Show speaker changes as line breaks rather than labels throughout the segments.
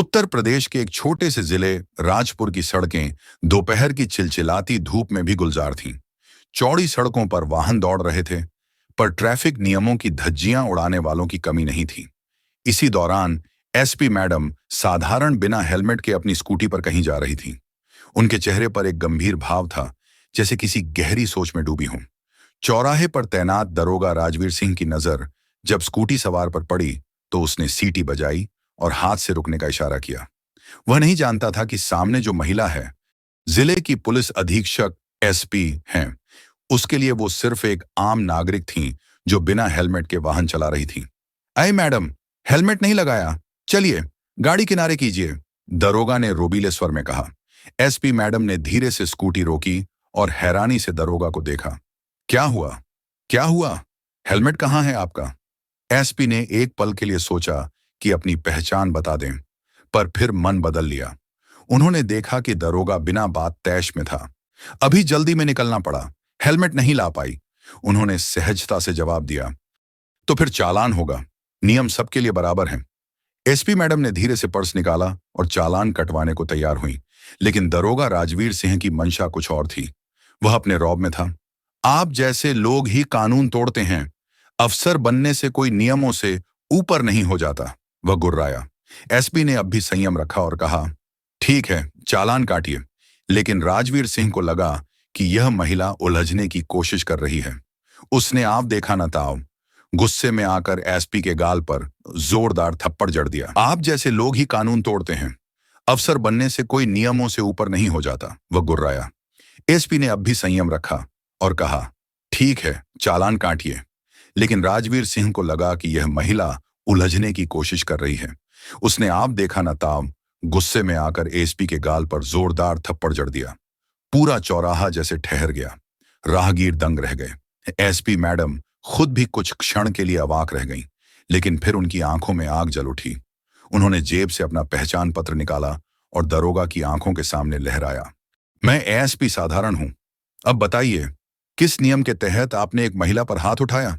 उत्तर प्रदेश के एक छोटे से जिले राजपुर की सड़कें दोपहर की चिलचिलाती धूप में भी गुलजार थीं। चौड़ी सड़कों पर वाहन दौड़ रहे थे, पर ट्रैफिक नियमों की धज्जियां उड़ाने वालों की कमी नहीं थी। इसी दौरान एसपी मैडम साधारण बिना हेलमेट के अपनी स्कूटी पर कहीं जा रही थीं। उनके चेहरे पर एक गंभीर भाव था, जैसे किसी गहरी सोच में डूबी हों। चौराहे पर तैनात दरोगा राजवीर सिंह की नजर जब स्कूटी सवार पर पड़ी तो उसने सीटी बजाई और हाथ से रुकने का इशारा किया। वह नहीं जानता था कि सामने जो महिला है, जिले की पुलिस अधीक्षक एसपी हैं। उसके लिए वो सिर्फ एक आम नागरिक थीं जो बिना हेलमेट के वाहन चला रही थीं। अरे मैडम, हेलमेट नहीं लगाया, चलिए गाड़ी किनारे कीजिए, दरोगा ने रोबीले स्वर में कहा। एसपी मैडम ने धीरे से स्कूटी रोकी और हैरानी से दरोगा को देखा। क्या हुआ, क्या हुआ, हेलमेट कहाँ है आपका? एसपी ने एक पल के लिए सोचा कि अपनी पहचान बता दें, पर फिर मन बदल लिया। उन्होंने देखा कि दरोगा बिना बात तैश में था। अभी जल्दी में निकलना पड़ा, हेलमेट नहीं ला पाई, उन्होंने सहजता से जवाब दिया। तो फिर चालान होगा, नियम सबके लिए बराबर हैं। एसपी मैडम ने धीरे से पर्स निकाला और चालान कटवाने को तैयार हुई, लेकिन दरोगा राजवीर सिंह की मंशा कुछ और थी। वह अपने रौब में था। आप जैसे लोग ही कानून तोड़ते हैं, अफसर बनने से कोई नियमों से ऊपर नहीं हो जाता, वह गुर्राया। एसपी ने अब भी संयम रखा और कहा, ठीक है, चालान काटिए। लेकिन राजवीर सिंह को लगा कि यह महिला उलझने की कोशिश कर रही है। उसने आप देखा न ताव गुस्से में आकर एसपी के गाल पर जोरदार थप्पड़ जड़ दिया। आप जैसे लोग ही कानून तोड़ते हैं, अफसर बनने से कोई नियमों से ऊपर नहीं हो जाता, वह गुर्राया। एसपी ने अब भी संयम रखा और कहा, ठीक है, चालान काटिए। लेकिन राजवीर सिंह को लगा कि यह महिला उलझने की कोशिश कर रही है। उसने आप देखा न ताव गुस्से में आकर एसपी के गाल पर जोरदार थप्पड़ जड़ दिया। पूरा चौराहा जैसे ठहर गया। राहगीर दंग रह गए। एसपी मैडम खुद भी कुछ क्षण के लिए अवाक रह गईं, लेकिन फिर उनकी आंखों में आग जल उठी। उन्होंने जेब से अपना पहचान पत्र निकाला और दरोगा की आंखों के सामने लहराया। मैं एसपी साधारण हूं। अब बताइए, किस नियम के तहत आपने एक महिला पर हाथ उठाया?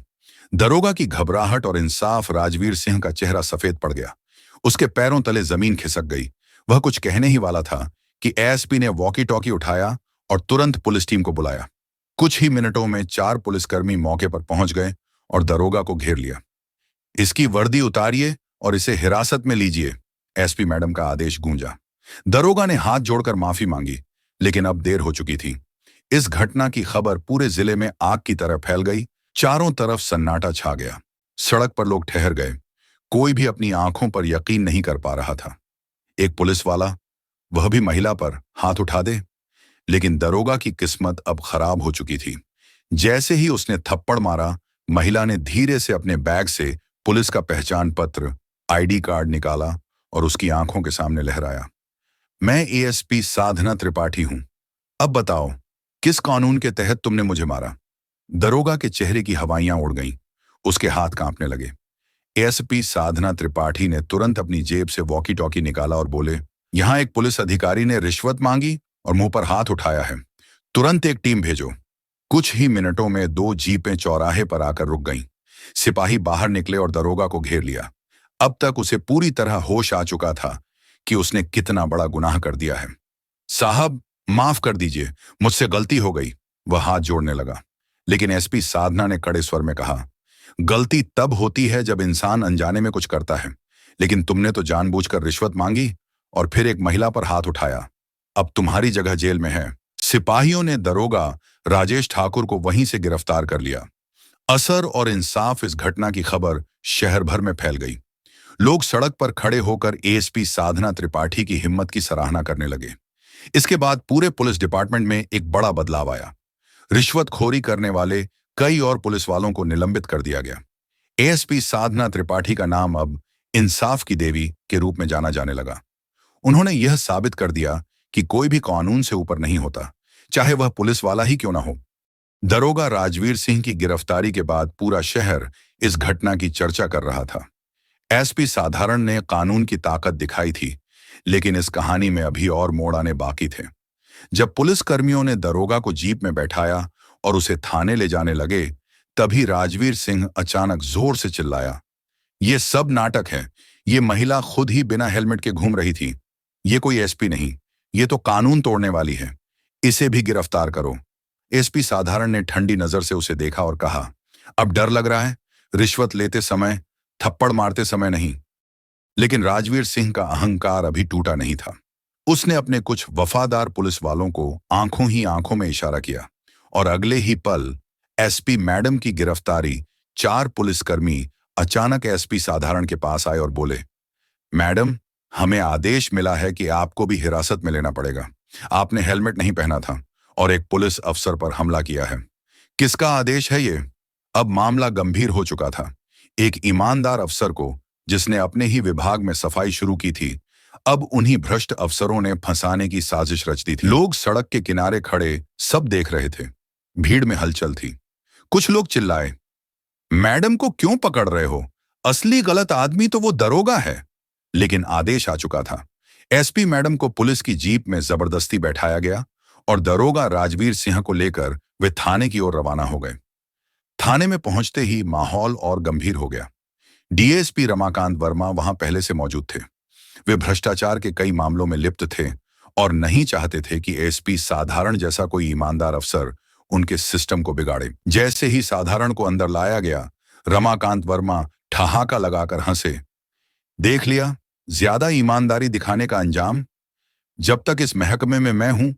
दरोगा की घबराहट और इंसाफ राजवीर सिंह का चेहरा सफेद पड़ गया। उसके पैरों तले जमीन खिसक गई। वह कुछ कहने ही वाला था कि एसपी ने वॉकी टॉकी उठाया और तुरंत पुलिस टीम को बुलाया। कुछ ही मिनटों में 4 पुलिसकर्मी मौके पर पहुंच गए और दरोगा को घेर लिया। इसकी वर्दी उतारिए और इसे हिरासत में लीजिए, एसपी मैडम का आदेश गूंजा। दरोगा ने हाथ जोड़कर माफी मांगी, लेकिन अब देर हो चुकी थी। इस घटना की खबर पूरे जिले में आग की तरह फैल गई। चारों तरफ सन्नाटा छा गया। सड़क पर लोग ठहर गए। कोई भी अपनी आंखों पर यकीन नहीं कर पा रहा था। एक पुलिस वाला, वह भी महिला पर हाथ उठा दे? लेकिन दरोगा की किस्मत अब खराब हो चुकी थी। जैसे ही उसने थप्पड़ मारा, महिला ने धीरे से अपने बैग से पुलिस का पहचान पत्र, आईडी कार्ड निकाला और उसकी आंखों के सामने लहराया। मैं एएसपी साधना त्रिपाठी हूं। अब बताओ, किस कानून के तहत तुमने मुझे मारा? दरोगा के चेहरे की हवाइयां उड़ गईं। उसके हाथ कांपने लगे। एएसपी साधना त्रिपाठी ने तुरंत अपनी जेब से वॉकी टॉकी निकाला और बोले, यहां एक पुलिस अधिकारी ने रिश्वत मांगी और मुंह पर हाथ उठाया है। तुरंत एक टीम भेजो। कुछ ही मिनटों में 2 जीपें चौराहे पर आकर रुक गईं। सिपाही बाहर निकले और दरोगा को घेर लिया। अब तक उसे पूरी तरह होश आ चुका था कि उसने कितना बड़ा गुनाह कर दिया है। साहब, माफ कर दीजिए, मुझसे गलती हो गई, वह हाथ जोड़ने लगा। लेकिन एसपी साधना ने कड़े स्वर में कहा, गलती तब होती है जब इंसान अनजाने में कुछ करता है, लेकिन तुमने तो जानबूझकर रिश्वत मांगी और फिर एक महिला पर हाथ उठाया। अब तुम्हारी जगह जेल में है। सिपाहियों ने दरोगा राजेश ठाकुर को वहीं से गिरफ्तार कर लिया। असर और इंसाफ इस घटना की खबर शहर भर में फैल गई। लोग सड़क पर खड़े होकर एएसपी साधना त्रिपाठी की हिम्मत की सराहना करने लगे। इसके बाद पूरे पुलिस डिपार्टमेंट में एक बड़ा बदलाव आया। रिश्वतखोरी करने वाले कई और पुलिस वालों को निलंबित कर दिया गया। एएसपी साधना त्रिपाठी का नाम अब इंसाफ की देवी के रूप में जाना जाने लगा। उन्होंने यह साबित कर दिया कि कोई भी कानून से ऊपर नहीं होता, चाहे वह पुलिस वाला ही क्यों ना हो। दरोगा राजवीर सिंह की गिरफ्तारी के बाद पूरा शहर इस घटना की चर्चा कर रहा था। एसपी साधारण ने कानून की ताकत दिखाई थी, लेकिन इस कहानी में अभी और मोड़ आने बाकी थे। जब पुलिसकर्मियों ने दरोगा को जीप में बैठाया और उसे थाने ले जाने लगे, तभी राजवीर सिंह अचानक जोर से चिल्लाया, ये सब नाटक है, ये महिला खुद ही बिना हेलमेट के घूम रही थी। ये कोई एसपी नहीं, ये तो कानून तोड़ने वाली है। इसे भी गिरफ्तार करो। एसपी साधारण ने ठंडी नजर से उसे देखा और कहा, अब डर लग रहा है? रिश्वत लेते समय, थप्पड़ मारते समय नहीं। लेकिन राजवीर सिंह का अहंकार अभी टूटा नहीं था। उसने अपने कुछ वफादार पुलिस वालों को आंखों ही आंखों में इशारा किया और अगले ही पल एसपी मैडम की गिरफ्तारी 4 पुलिसकर्मी अचानक एसपी साधारण के पास आए और बोले, मैडम, हमें आदेश मिला है कि आपको भी हिरासत में लेना पड़ेगा। आपने हेलमेट नहीं पहना था और एक पुलिस अफसर पर हमला किया है। किसका आदेश है ये? अब मामला गंभीर हो चुका था। एक ईमानदार अफसर को, जिसने अपने ही विभाग में सफाई शुरू की थी, अब उन्हीं भ्रष्ट अफसरों ने फंसाने की साजिश रच दी थी। लोग सड़क के किनारे खड़े सब देख रहे थे। भीड़ में हलचल थी। कुछ लोग चिल्लाए, मैडम को क्यों पकड़ रहे हो? असली गलत आदमी तो वो दरोगा है। लेकिन आदेश आ चुका था। एसपी मैडम को पुलिस की जीप में जबरदस्ती बैठाया गया और दरोगा राजवीर सिंह को लेकर वे थाने की ओर रवाना हो गए। थाने में पहुंचते ही माहौल और गंभीर हो गया। डीएसपी रमाकांत वर्मा वहां पहले से मौजूद थे। वे भ्रष्टाचार के कई मामलों में लिप्त थे और नहीं चाहते थे कि एसपी साधारण जैसा कोई ईमानदार अफसर उनके सिस्टम को बिगाड़े। जैसे ही साधारण को अंदर लाया गया, रमाकांत वर्मा ठहाका लगाकर हंसे। देख लिया, ज्यादा ईमानदारी दिखाने का अंजाम? जब तक इस महकमे में मैं हूं,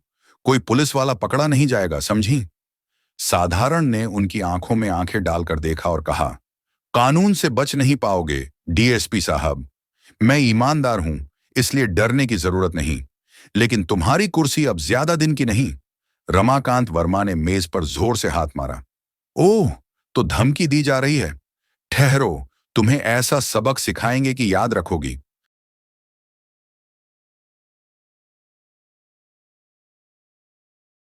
कोई पुलिस वाला पकड़ा नहीं जाएगा, समझी? साधारण ने उनकी आंखों में आंखें डालकर देखा और कहा, कानून से बच नहीं पाओगे डीएसपी साहब। मैं ईमानदार हूं, इसलिए डरने की जरूरत नहीं। लेकिन तुम्हारी कुर्सी अब ज्यादा दिन की नहीं। रमाकांत वर्मा ने मेज पर जोर से हाथ मारा। ओह, तो धमकी दी जा रही है? ठहरो, तुम्हें ऐसा सबक सिखाएंगे कि याद रखोगी।